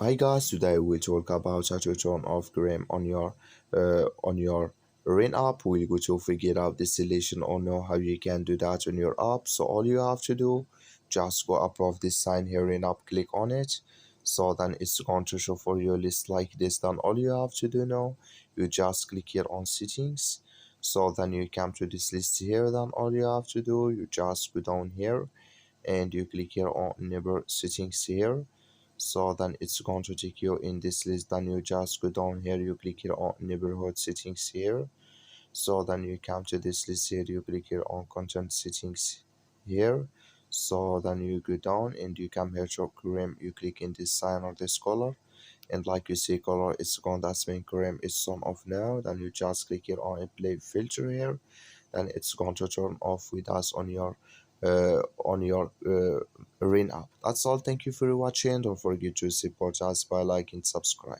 Hi guys, today we talk about how to turn off Chrome on your Rain app. We're going to figure out the solution or know how you can do that on your app. So all you have to do, just go above this sign here in app, click on it. So then it's going to show for your list like this. Then all you have to do now, you just click here on settings. So then you come to this list here. Then all you have to do, you just go down here and you click here on neighbor settings here. So then it's going to take you in this list. Then you just go down here, you click here on neighborhood settings here. So then you come to this list here, you click here on content settings here. So then you go down and you come here to Chrome, you click in this sign or this color, and like you see color it's gone, that's mean Chrome is on off now. Then you just click here on play filter here, then it's going to turn off with us on your Rain app. That's all. Thank you for watching. Don't forget to support us by liking, subscribe.